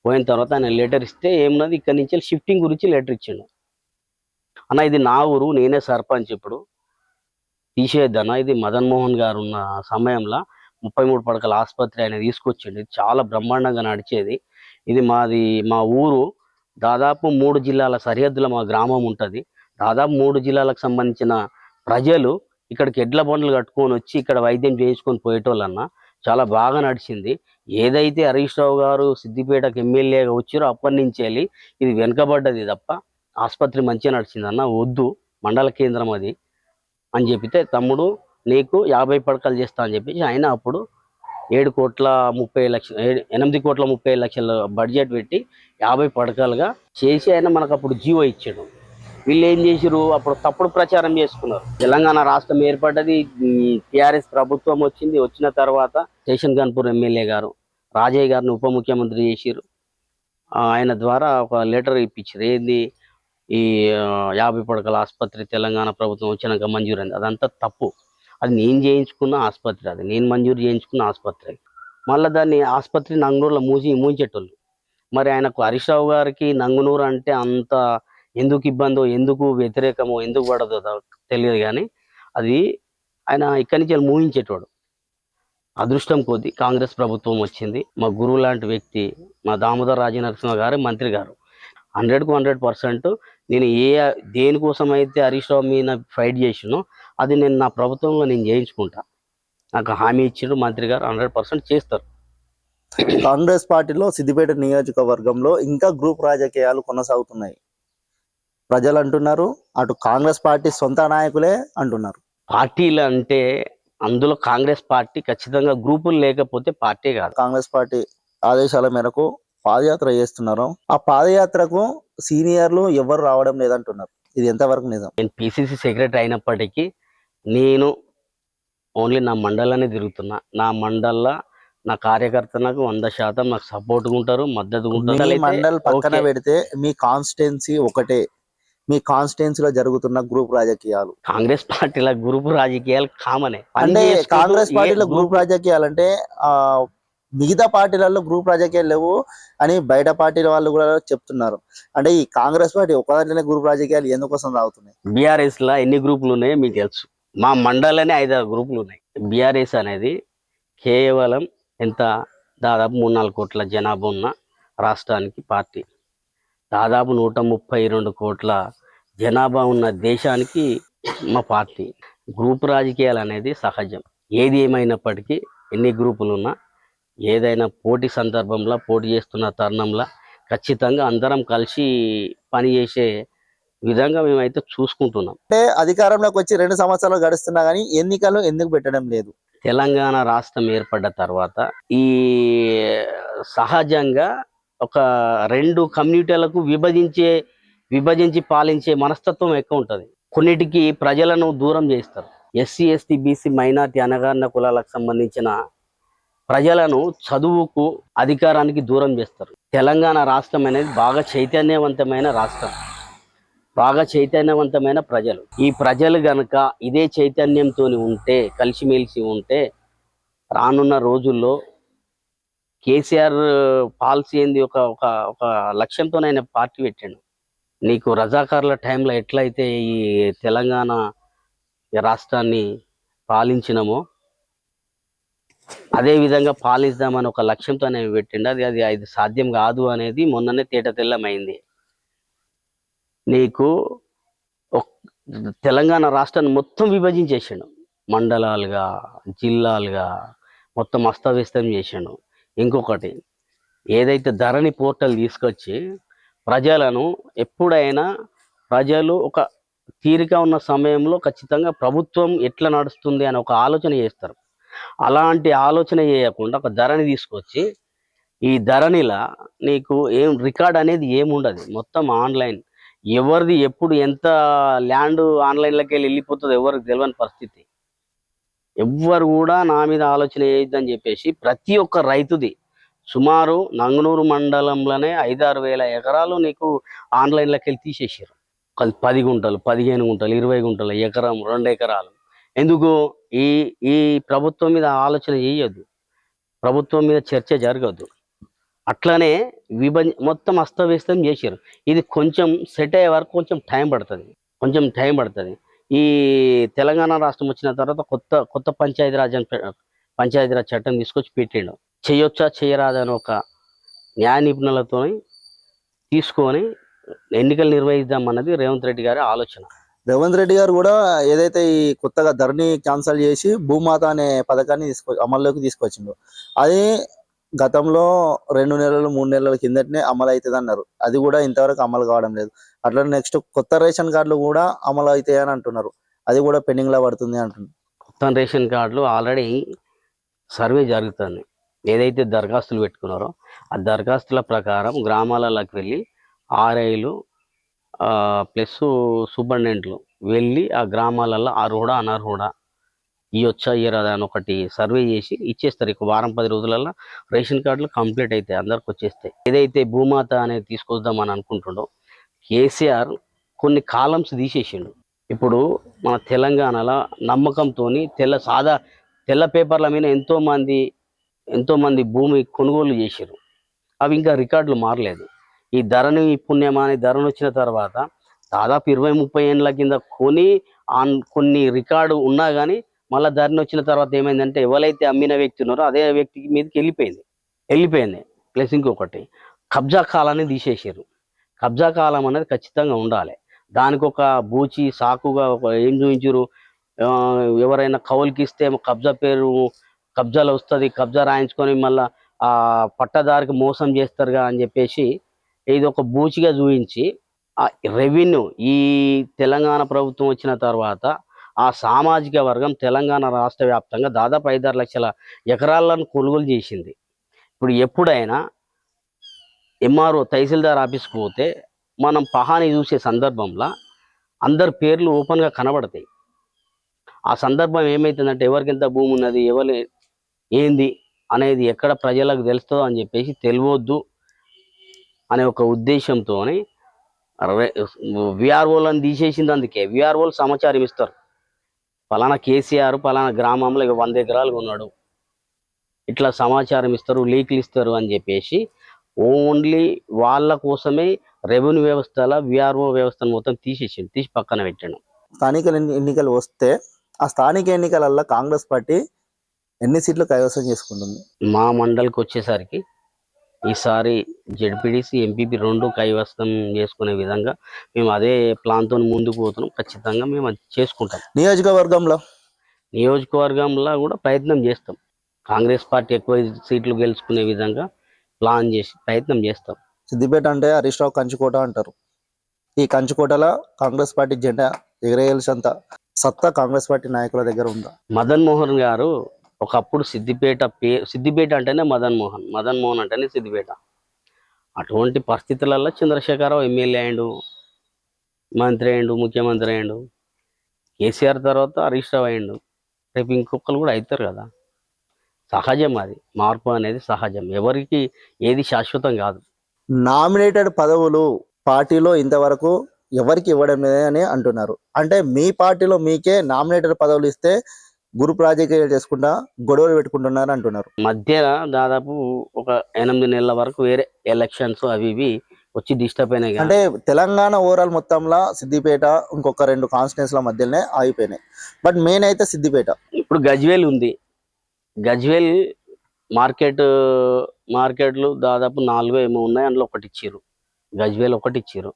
పోయిన తర్వాత ఆయన లెటర్ ఇస్తే ఏమున్నది, ఇక్కడి నుంచి షిఫ్టింగ్ గురించి లెటర్ ఇచ్చిండు. అన్న ఇది నా ఊరు, నేనే సర్పంచ్, ఇప్పుడు తీసేయద్దన్న, ఇది మదన్ మోహన్ గారు ఉన్న సమయంలో 33 పడకల ఆసుపత్రి ఆయన తీసుకొచ్చిండు. ఇది చాలా బ్రహ్మాండంగా నడిచేది. ఇది మా ఊరు దాదాపు 3 జిల్లాల సరిహద్దులో మా గ్రామం ఉంటుంది. దాదాపు 3 జిల్లాలకు సంబంధించిన ప్రజలు ఇక్కడికి ఎడ్ల బండ్లు కట్టుకొని వచ్చి ఇక్కడ వైద్యం చేయించుకొని పోయేటోళ్ళన్న. చాలా బాగా నడిచింది. ఏదైతే హరీష్ రావు గారు సిద్దిపేటకు ఎమ్మెల్యేగా వచ్చారో అప్పటి నుంచి వెళ్ళి ఇది వెనుకబడ్డది తప్ప ఆసుపత్రి మంచిగా నడిచిందన్న. వద్దు, మండల కేంద్రం అది అని చెప్పితే, తమ్ముడు నీకు 50 పడకలు చేస్తా అని చెప్పేసి ఆయన అప్పుడు 8 కోట్ల 30 లక్షల బడ్జెట్ పెట్టి 50 పడకలుగా చేసి ఆయన మనకు అప్పుడు జీవో ఇచ్చాడు. వీళ్ళు ఏం చేసిరు, అప్పుడు తప్పుడు ప్రచారం చేసుకున్నారు. తెలంగాణ రాష్ట్రం ఏర్పడ్డది, టీఆర్ఎస్ ప్రభుత్వం వచ్చింది. వచ్చిన తర్వాత స్టేషన్ గన్పూర్ ఎమ్మెల్యే గారు రాజయ్య గారిని ఉప ముఖ్యమంత్రి చేసిరు. ఆయన ద్వారా ఒక లెటర్ ఇప్పించారు. ఏంది, ఈ 50 పడకల ఆసుపత్రి తెలంగాణ ప్రభుత్వం వచ్చినాక మంజూరైంది. అదంతా తప్పు. అది నేను చేయించుకున్న ఆసుపత్రి, అది నేను మంజూరు చేయించుకున్న ఆసుపత్రి. మళ్ళీ దాన్ని ఆసుపత్రి నంగనూరులో మూయించేటోళ్ళు. మరి ఆయనకు హరీష్ రావు గారికి నంగనూరు అంటే అంత ఎందుకు ఇబ్బందో, ఎందుకు వ్యతిరేకమో, ఎందుకు పడదో తెలియదు. కానీ అది ఆయన ఇక్కడి నుంచి మూయించేటోడు. అదృష్టం కొద్దీ కాంగ్రెస్ ప్రభుత్వం వచ్చింది. మా గురువు లాంటి వ్యక్తి మా దామోదర్ రాజనరసింహ గారు మంత్రి గారు 100కు 100% నేను దేనికోసం అయితే హరీష్ రావు మీద ఫైట్ చేసినో అది నేను నా ప్రభుత్వంలో నేను చేయించుకుంటా. నాకు హామీ ఇచ్చిండు మంత్రి గారు, 100% చేస్తారు. కాంగ్రెస్ పార్టీలో సిద్దిపేట నియోజకవర్గంలో ఇంకా గ్రూప్ రాజకీయాలు కొనసాగుతున్నాయి. ప్రజలు అంటున్నారు, అటు కాంగ్రెస్ పార్టీ సొంత నాయకులే అంటున్నారు. పార్టీలు అంటే అందులో కాంగ్రెస్ పార్టీ ఖచ్చితంగా గ్రూపులు లేకపోతే పార్టీ కాదు. కాంగ్రెస్ పార్టీ ఆదేశాల మేరకు పాదయాత్ర చేస్తున్నారు. ఆ పాదయాత్రకు సీనియర్లు ఎవరు రావడం లేదంటున్నారు. ఇది ఎంతవరకు నిజం? నేను పిసిసి సెక్రటరీ అయినప్పటికీ నేను ఓన్లీ నా మండలాన్ని తిరుగుతున్నా. నా మండల్లో నా కార్యకర్త నాకు 100% నాకు సపోర్ట్గా ఉంటారు, మద్దతుగా ఉంటారు. మీ మండల్ పక్కన పెడితే మీ కాన్స్టిట్యున్సీ ఒకటే. మీ కాన్స్టిట్యున్సీలో జరుగుతున్న గ్రూప్ రాజకీయాలు, కాంగ్రెస్ పార్టీల గ్రూప్ రాజకీయాలు కామనే. అంటే కాంగ్రెస్ పార్టీలో గ్రూప్ రాజకీయాలు అంటే మిగతా పార్టీలలో గ్రూప్ రాజకీయాలు లేవు అని బయట పార్టీల వాళ్ళు కూడా చెప్తున్నారు. అంటే ఈ కాంగ్రెస్ పార్టీ ఒకదాంట్లోనే గ్రూప్ రాజకీయాలు ఎందుకోసం సాగుతున్నాయి? బీఆర్ఎస్ లా ఎన్ని గ్రూపులు ఉన్నాయో మీకు తెలుసు. మా మండలనే 5-6 గ్రూపులు ఉన్నాయి. బీఆర్ఎస్ అనేది కేవలం దాదాపు 3-4 కోట్ల జనాభా ఉన్న రాష్ట్రానికి పార్టీ. దాదాపు 132 కోట్ల జనాభా ఉన్న దేశానికి మా పార్టీ. గ్రూప్ రాజకీయాలు అనేది సహజం. ఏది ఏమైనప్పటికీ ఎన్ని గ్రూపులు ఉన్నా ఏదైనా పోటీ సందర్భంలో పోటీ చేస్తున్న తరుణంలో ఖచ్చితంగా అందరం కలిసి పనిచేసే విధంగా మేమైతే చూసుకుంటున్నాం. అంటే అధికారంలోకి వచ్చి 2 సంవత్సరాలు గడుస్తున్నా కానీ ఎన్నికలు ఎందుకు పెట్టడం లేదు? తెలంగాణ రాష్ట్రం ఏర్పడ్డ తర్వాత ఈ సహజంగా ఒక 2 కమ్యూనిటీలకు విభజించి పాలించే మనస్తత్వం ఎక్కువ ఉంటుంది. కొన్నిటికి ప్రజలను దూరం చేస్తారు. ఎస్సీ ఎస్టీ బీసీ మైనార్టీ అణగారిన కులాలకు సంబంధించిన ప్రజలను చదువుకు అధికారానికి దూరం చేస్తారు. తెలంగాణ రాష్ట్రం అనేది బాగా చైతన్యవంతమైన రాష్ట్రం, బాగా చైతన్యవంతమైన ప్రజలు. ఈ ప్రజలు గనక ఇదే చైతన్యంతో ఉంటే, కలిసిమెలిసి ఉంటే, రానున్న రోజుల్లో కేసీఆర్ పాలసీ ఏంది, ఒక ఒక ఒక లక్ష్యంతో ఆయన పార్టీ పెట్టాడు. నీకు రజాకార్ల టైంలో ఎట్లయితే ఈ తెలంగాణ రాష్ట్రాన్ని పాలించినమో అదే విధంగా పాలిద్దామని ఒక లక్ష్యంతో ఆయన పెట్టిండు. అది సాధ్యం కాదు అనేది మొన్ననే తేటతెల్లమైంది. నీకు తెలంగాణ రాష్ట్రాన్ని మొత్తం విభజించేసాడు, మండలాలుగా, జిల్లాలుగా మొత్తం అస్తవ్యస్తం చేసాడు. ఇంకొకటి, ఏదైతే ధరణి పోర్టల్ తీసుకొచ్చి ప్రజలను ఎప్పుడైనా ప్రజలు ఒక తీరిక ఉన్న సమయంలో ఖచ్చితంగా ప్రభుత్వం ఎట్లా నడుస్తుంది అని ఒక ఆలోచన చేస్తారు. అలాంటి ఆలోచన చేయకుండా ఒక ధరణి తీసుకొచ్చి, ఈ ధరణిలా నీకు ఏం రికార్డ్ అనేది ఏముండదు, మొత్తం ఆన్లైన్. ఎవరిది ఎప్పుడు ఎంత ల్యాండ్ ఆన్లైన్లోకి వెళ్ళిపోతుందో ఎవరికి తెలియని పరిస్థితి. ఎవ్వరు కూడా నా మీద ఆలోచన చేయొద్దని చెప్పేసి ప్రతి ఒక్క రైతుది సుమారు నంగునూరు మండలంలోనే 5-6 వేల ఎకరాలు నీకు ఆన్లైన్లోకి వెళ్ళి తీసేసారు. 10 గుంటలు, 15 గుంటలు, 20 గుంటలు, ఎకరం, 2 ఎకరాలు. ఎందుకు? ఈ ఈ ప్రభుత్వం మీద ఆలోచన చేయొద్దు, ప్రభుత్వం మీద చర్చ జరగద్దు. అట్లనే మొత్తం అస్తవ్యస్తం చేశారు. ఇది కొంచెం సెట్ అయ్యే వరకు కొంచెం టైం పడుతుంది. ఈ తెలంగాణ రాష్ట్రం వచ్చిన తర్వాత కొత్త పంచాయతీరాజ్ చట్టం తీసుకొచ్చి పెట్టిండు. చేయొచ్చా చేయరాదా అని ఒక న్యాయ నిపుణులతో తీసుకొని ఎన్నికలు నిర్వహిద్దామన్నది రేవంత్ రెడ్డి గారి ఆలోచన. రేవంత్ రెడ్డి గారు కూడా ఏదైతే ఈ కొత్తగా ధరణి క్యాన్సల్ చేసి భూమాత అనే పథకాన్ని అమల్లోకి తీసుకొచ్చిండు, అది గతంలో 2 నెలలు 3 నెలల కిందటనే అమలు అవుతుంది అన్నారు. అది కూడా ఇంతవరకు అమలు కావడం లేదు. అట్లా నెక్స్ట్ కొత్త రేషన్ కార్డులు కూడా అమలు అవుతాయి అని అంటున్నారు, అది కూడా పెండింగ్ లో పడుతుంది అంటున్నారు. కొత్త రేషన్ కార్డులు ఆల్రెడీ సర్వే జరుగుతుంది. ఏదైతే దరఖాస్తులు పెట్టుకున్నారో ఆ దరఖాస్తుల ప్రకారం గ్రామాలలోకి వెళ్ళి ఆర్ఐలు ప్లస్ సూపరింటెండెంట్లు వెళ్ళి ఆ గ్రామాలలో అర్హుడా అనర్హుడా, ఇవ్వచ్చా ఇయ్యరాదా అని ఒకటి సర్వే చేసి ఇచ్చేస్తారు. ఇక వారం 10 రోజులలో రేషన్ కార్డులు కంప్లీట్ అవుతాయి, అందరికి వచ్చేస్తాయి. ఏదైతే భూమాత అనేది తీసుకొద్దామని అనుకుంటుండో కేసీఆర్ కొన్ని కాలమ్స్ తీసేసిండు. ఇప్పుడు మన తెలంగాణలో నమ్మకంతో తెల్ల పేపర్ల మీద ఎంతోమంది భూమి కొనుగోలు చేశారు. అవి ఇంకా రికార్డులు మారలేదు. ఈ ధరణి పుణ్యమా అని ధరణి వచ్చిన తర్వాత దాదాపు 20-30 ఏళ్ళ కింద కొన్ని రికార్డు ఉన్నా కానీ మళ్ళీ ధరణి వచ్చిన తర్వాత ఏమైందంటే ఎవరైతే అమ్మిన వ్యక్తి ఉన్నారో అదే వ్యక్తికి మీదకి వెళ్ళిపోయింది. ప్లస్ ఇంకొకటి, కబ్జా కాలాన్ని తీసేసారు. కబ్జా కాలం అనేది ఖచ్చితంగా ఉండాలి. దానికి ఒక బూచి సాకుగా ఏం చూపించారు, ఎవరైనా కౌలుకి ఇస్తే కబ్జాలో వస్తుంది, కబ్జా రాయించుకొని మళ్ళీ ఆ పట్టదారికి మోసం చేస్తారుగా అని చెప్పేసి ఇది ఒక బూచిగా చూపించి ఆ రెవెన్యూ ఈ తెలంగాణ ప్రభుత్వం వచ్చిన తర్వాత ఆ సామాజిక వర్గం తెలంగాణ రాష్ట్ర వ్యాప్తంగా దాదాపు 5-6 లక్షల ఎకరాలను కొనుగోలు చేసింది. ఇప్పుడు ఎప్పుడైనా ఎంఆర్ఓ తహసీల్దార్ ఆఫీస్కి పోతే మనం పహాని చూసే సందర్భంలో అందరి పేర్లు ఓపెన్గా కనబడతాయి. ఆ సందర్భం ఏమవుతుందంటే ఎవరికి ఎంత భూమి ఉన్నది, ఎవరు ఏంది అనేది ఎక్కడ ప్రజలకు తెలుస్తుందో అని చెప్పేసి తెలియవద్దు అనే ఒక ఉద్దేశంతో విఆర్ఓలను తీసేసింది. అందుకే విఆర్ఓలు సమాచారం ఇస్తారు, పలానా కేసీఆర్ పలానా గ్రామంలో 100 ఎకరాలు ఉన్నాడు, ఇట్లా సమాచారం ఇస్తారు, లీకులు ఇస్తారు అని చెప్పేసి ఓన్లీ వాళ్ళ కోసమే రెవెన్యూ వ్యవస్థల విఆర్ఓ వ్యవస్థను మొత్తం తీసి పక్కన పెట్టాను. స్థానిక ఎన్నికలు వస్తే ఆ స్థానిక ఎన్నికలలో కాంగ్రెస్ పార్టీ ఎన్ని సీట్లు కైవసం చేసుకుంటుంది? మా మండలికి వచ్చేసరికి ఈసారి జెడ్పీటీసీ ఎంపీపీ 2 కైవసం చేసుకునే విధంగా మేము అదే ప్లాన్తో ముందుకు పోతున్నాం. ఖచ్చితంగా మేము అది చేసుకుంటాం. నియోజకవర్గంలో కూడా ప్రయత్నం చేస్తాం. కాంగ్రెస్ పార్టీ ఎక్కువ సీట్లు గెలుచుకునే విధంగా ప్లాన్ చేసి ప్రయత్నం చేస్తాం. సిద్దిపేట అంటే హరీష్ రావు కంచుకోట అంటారు. ఈ కంచుకోటలో కాంగ్రెస్ పార్టీ జెండా ఎగరేయాల్సినంత సత్తా కాంగ్రెస్ పార్టీ నాయకుల దగ్గర ఉందా? మదన్ మోహన్ గారు ఒకప్పుడు సిద్దిపేట అంటేనే మదన్ మోహన్ అంటేనే సిద్దిపేట. అటువంటి పరిస్థితులలో చంద్రశేఖరరావు ఎమ్మెల్యే అయ్యిండు, మంత్రి అయ్యిండు, ముఖ్యమంత్రి అయ్యిండు. కేసీఆర్ తర్వాత హరీష్ రావు అయ్యిండు, రేపు ఇంకొకరు కూడా అవుతారు కదా. సహజం, అది మార్పు అనేది సహజం. ఎవరికి ఏది శాశ్వతం కాదు. నామినేటెడ్ పదవులు పార్టీలో ఇంతవరకు ఎవరికి ఇవ్వడం లేదని అంటున్నారు. అంటే మీ పార్టీలో మీకే నామినేటెడ్ పదవులు ఇస్తే గ్రూప్ రాజకీయాలు చేసుకుంటా గొడవలు పెట్టుకుంటున్నారు అంటున్నారు. మధ్య దాదాపు ఒక 8 నెలల వరకు వేరే ఎలక్షన్స్ అవి ఇవి వచ్చి డిస్టర్బ్ అయినాయి కానీ అంటే తెలంగాణ ఓవరాల్ మొత్తంలో సిద్దిపేట ఇంకొక 2 కాన్స్టిట్యూన్సీల మధ్యలోనే ఆగిపోయినాయి. బట్ మెయిన్ అయితే సిద్దిపేట. ఇప్పుడు గజ్వేల్ ఉంది. గజ్వేల్ మార్కెట్లు దాదాపు 4 ఏమో ఉన్నాయి, అందులో ఒకటి ఇచ్చిర్రు. గజ్వేల్ ఒకటి ఇచ్చిర్రు,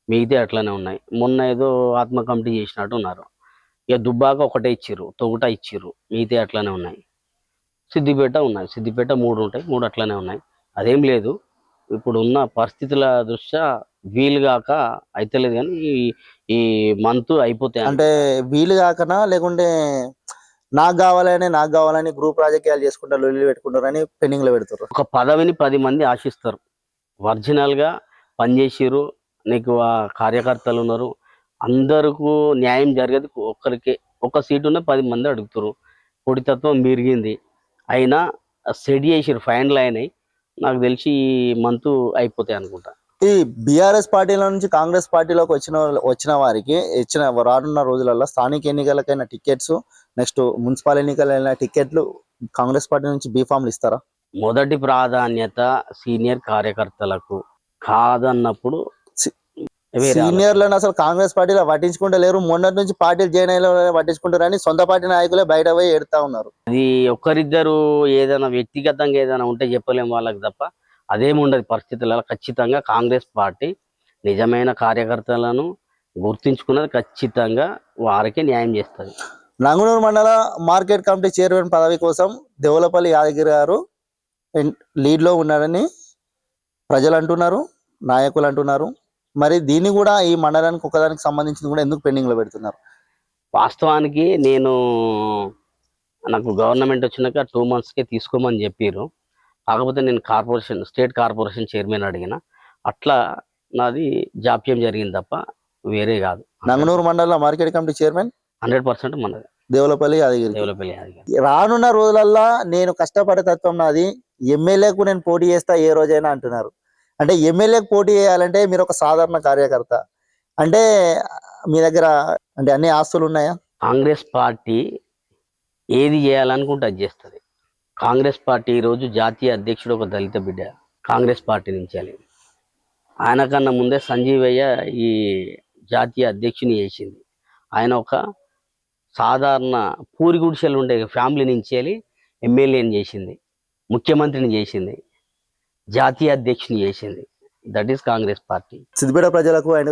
మిగతా అట్లనే ఉన్నాయి. మొన్న ఏదో ఆత్మ కమిటీ చేసినట్టు ఉన్నారు. ఇక దుబ్బాక ఒకటే ఇచ్చిర్రు, తొగుట ఇచ్చిర్రు, మిగతా అట్లనే ఉన్నాయి. సిద్దిపేట ఉన్నాయి, సిద్దిపేట 3 ఉంటాయి, 3 అట్లనే ఉన్నాయి. అదేం లేదు, ఇప్పుడు ఉన్న పరిస్థితుల దృష్ట్యా వీలుగాక అయితలేదు కానీ ఈ మంత్ అయిపోతాయి. అంటే వీలు కాకనా లేకుంటే నాకు కావాలని గ్రూప్ రాజకీయాలు చేసుకుంటారు, లొల్లి పెట్టుకుంటారు అని పెండింగ్ లో పెడుతారు. ఒక పదవిని 10 మంది ఆశిస్తారు. ఒరిజినల్ గా పనిచేసిర్రు, నీకు ఆ కార్యకర్తలు ఉన్నారు, అందరికీ న్యాయం జరిగేది ఒక్కరికే. ఒక సీటు ఉన్న 10 మంది అడుగుతారు. పొడితత్వం మిరిగింది, అయినా సెట్ చేసిర్రు, ఫైనల్ అయినాయి. నాకు తెలిసి ఈ మంత్ అయిపోతాయి అనుకుంటా. ఈ బీఆర్ఎస్ పార్టీల నుంచి కాంగ్రెస్ పార్టీలోకి వచ్చిన వారికి రానున్న రోజులలో స్థానిక ఎన్నికలకైన టికెట్స్, నెక్స్ట్ మున్సిపల్ ఎన్నికలైన టికెట్లు కాంగ్రెస్ పార్టీ నుంచి బీఫామ్లు ఇస్తారా? మొదటి ప్రాధాన్యత సీనియర్ కార్యకర్తలకు. కాదన్నప్పుడు సీనియర్లను అసలు కాంగ్రెస్ పార్టీలో పట్టించుకుంటూ లేరు. మొన్నటి నుంచి పార్టీలు జాయిన్ అయ్యే పట్టించుకుంటారు అని సొంత పార్టీ నాయకులే బయట పోయి ఎడతా ఉన్నారు. అది ఒక్కరిద్దరు ఏదైనా వ్యక్తిగతంగా ఏదైనా ఉంటే చెప్పలేము వాళ్ళకి తప్ప, అదేముండదు పరిస్థితులలో. ఖచ్చితంగా కాంగ్రెస్ పార్టీ నిజమైన కార్యకర్తలను గుర్తించుకున్నది, ఖచ్చితంగా వారికి న్యాయం చేస్తుంది. నంగునూరు మండల మార్కెట్ కమిటీ చైర్మన్ పదవి కోసం దేవులపల్లి యాదగిరి గారు లీడ్లో ఉన్నారని ప్రజలు అంటున్నారు, నాయకులు అంటున్నారు. మరి దీన్ని కూడా ఈ మండలానికి ఒకదానికి సంబంధించింది కూడా ఎందుకు పెండింగ్ లో పెడుతున్నారు? వాస్తవానికి నాకు గవర్నమెంట్ వచ్చినాక 2 monthsకే తీసుకోమని చెప్పారు. కాకపోతే నేను స్టేట్ కార్పొరేషన్ చైర్మన్ అడిగిన, అట్లా నాది జాప్యం జరిగింది తప్ప వేరే కాదు. నంగునూరు మండల మార్కెట్ కమిటీ చైర్మన్ 100% మనది దేవులపల్లి యాదగిరి. రానున్న రోజులల్లో నేను కష్టపడే తత్వం నాది, ఎమ్మెల్యేకు నేను పోటీ చేస్తా ఏ రోజైనా అంటున్నారు. అంటే ఎమ్మెల్యేకు పోటీ చేయాలంటే మీరు ఒక సాధారణ కార్యకర్త, అంటే మీ దగ్గర అంటే అన్ని ఆస్తులు ఉన్నాయా? కాంగ్రెస్ పార్టీ ఏది చేయాలనుకుంటే అది చేస్తుంది. కాంగ్రెస్ పార్టీ ఈరోజు జాతీయ అధ్యక్షుడు ఒక దళిత బిడ్డ, కాంగ్రెస్ పార్టీ నుంచి. ఆయన కన్నా ముందే సంజీవయ్య ఈ జాతీయ అధ్యక్షుని చేసింది. ఆయన ఒక సాధారణ పూరి గుడిసెలు ఉండే ఫ్యామిలీ నుంచి ఎమ్మెల్యేని చేసింది, ముఖ్యమంత్రిని చేసింది, జాతీయ అధ్యక్షుని చేసింది. That is Congress party. Siddipet ప్రజలకు అండ్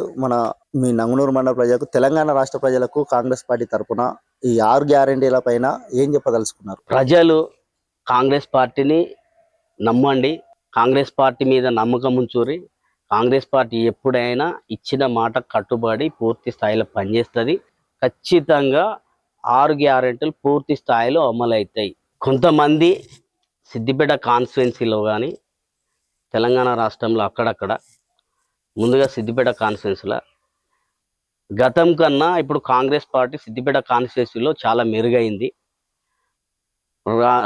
మీ నంగునూరు మండల ప్రజలకు, తెలంగాణ రాష్ట్ర ప్రజలకు కాంగ్రెస్ పార్టీ తరఫున ఈ 6 గ్యారెంటీల పైన ఏం చెప్పదలుచుకున్నారు? ప్రజలు కాంగ్రెస్ పార్టీని నమ్మండి, కాంగ్రెస్ పార్టీ మీద నమ్మకం ఉంచుర్రి. కాంగ్రెస్ పార్టీ ఎప్పుడైనా ఇచ్చిన మాట కట్టుబడి పూర్తి స్థాయిలో పనిచేస్తుంది. ఖచ్చితంగా 6 గ్యారెంటీలు పూర్తి స్థాయిలో అమలవుతాయి. కొంతమంది సిద్దిపేట కాన్స్టిట్యున్సీలో కానీ తెలంగాణ రాష్ట్రంలో అక్కడక్కడ, ముందుగా సిద్దిపేట కాన్స్టిట్యున్సీలో గతం కన్నా ఇప్పుడు కాంగ్రెస్ పార్టీ సిద్దిపేట కాన్స్టిట్యున్సీలో చాలా మెరుగైంది.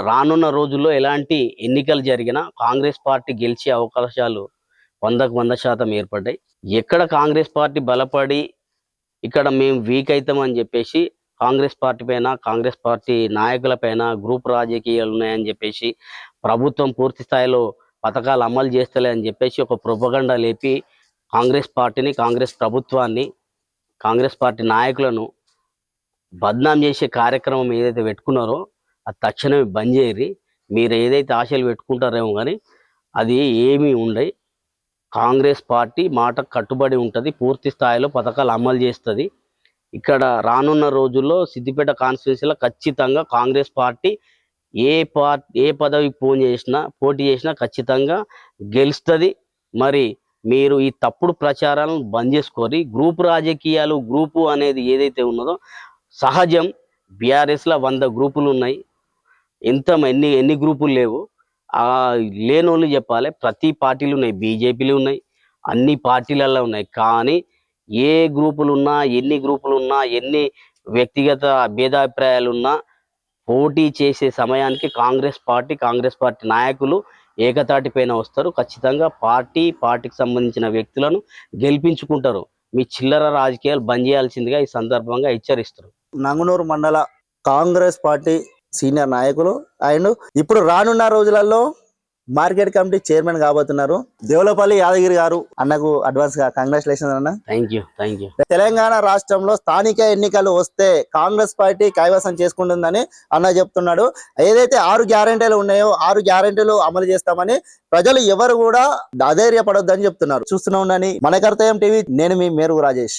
రానున్న రోజుల్లో ఎలాంటి ఎన్నికలు జరిగినా కాంగ్రెస్ పార్టీ గెలిచే అవకాశాలు 100% ఏర్పడ్డాయి. ఎక్కడ కాంగ్రెస్ పార్టీ బలపడి ఇక్కడ మేము వీక్ అవుతామని చెప్పేసి కాంగ్రెస్ పార్టీ పైన, కాంగ్రెస్ పార్టీ నాయకుల పైన గ్రూప్ రాజకీయాలు ఉన్నాయని చెప్పేసి, ప్రభుత్వం పూర్తి స్థాయిలో పథకాలు అమలు చేస్తలే అని చెప్పేసి ఒక ప్రొపగండా లేపి కాంగ్రెస్ పార్టీని, కాంగ్రెస్ ప్రభుత్వాన్ని, కాంగ్రెస్ పార్టీ నాయకులను బద్నాం చేసే కార్యక్రమం ఏదైతే పెట్టుకున్నారో అది తక్షణమే బంద్ చేయరి. మీరు ఏదైతే ఆశలు పెట్టుకుంటారేమో కానీ అది ఏమీ ఉండయి. కాంగ్రెస్ పార్టీ మాట కట్టుబడి ఉంటుంది, పూర్తి స్థాయిలో పథకాలు అమలు చేస్తుంది. ఇక్కడ రానున్న రోజుల్లో సిద్దిపేట కాన్స్టిట్యున్సీలో ఖచ్చితంగా కాంగ్రెస్ పార్టీ ఏ పదవి పోటీ చేసినా ఖచ్చితంగా గెలుస్తుంది. మరి మీరు ఈ తప్పుడు ప్రచారాలను బంద్ చేసుకోరి. గ్రూప్ రాజకీయాలు, గ్రూపు అనేది ఏదైతే ఉన్నదో సహజం. బీఆర్ఎస్లో 100 గ్రూపులు ఉన్నాయి, ఎన్ని గ్రూపులు లేవు. లేనోళ్ళు చెప్పాలి, ప్రతి పార్టీలు ఉన్నాయి, బీజేపీలు ఉన్నాయి, అన్ని పార్టీలలో ఉన్నాయి. కానీ ఏ గ్రూపులు ఉన్నా, ఎన్ని గ్రూపులు ఉన్నా, ఎన్ని వ్యక్తిగత భేదాభిప్రాయాలు ఉన్నా, పోటీ చేసే సమయానికి కాంగ్రెస్ పార్టీ నాయకులు ఏకతాటి పైన వస్తారు. ఖచ్చితంగా పార్టీకి సంబంధించిన వ్యక్తులను గెలిపించుకుంటారు. మీ చిల్లర రాజకీయాలు బంద్ చేయాల్సిందిగా ఈ సందర్భంగా హెచ్చరిస్తారు. నంగునూరు మండల కాంగ్రెస్ పార్టీ సీనియర్ నాయకులు అండ్ ఇప్పుడు రానున్న రోజులలో మార్కెట్ కమిటీ చైర్మన్ కాబోతున్నారు దేవులపల్లి యాదగిరి గారు. అన్నకు అడ్వాన్స్ గా కంగ్రాచులేషన్ అన్న. Thank you. తెలంగాణ రాష్ట్రంలో స్థానిక ఎన్నికలు వస్తే కాంగ్రెస్ పార్టీ కైవసం చేసుకుంటుందని అన్న చెప్తున్నాడు. ఏదైతే 6 గ్యారెంటీలు ఉన్నాయో 6 గ్యారెంటీలు అమలు చేస్తామని ప్రజలు ఎవరు కూడా అధైర్యపడొద్దని చెప్తున్నారు. చూస్తూనే ఉండని మన కర్తవ్యం టీవీ. నేను మీ మేరుగు రాజేష్.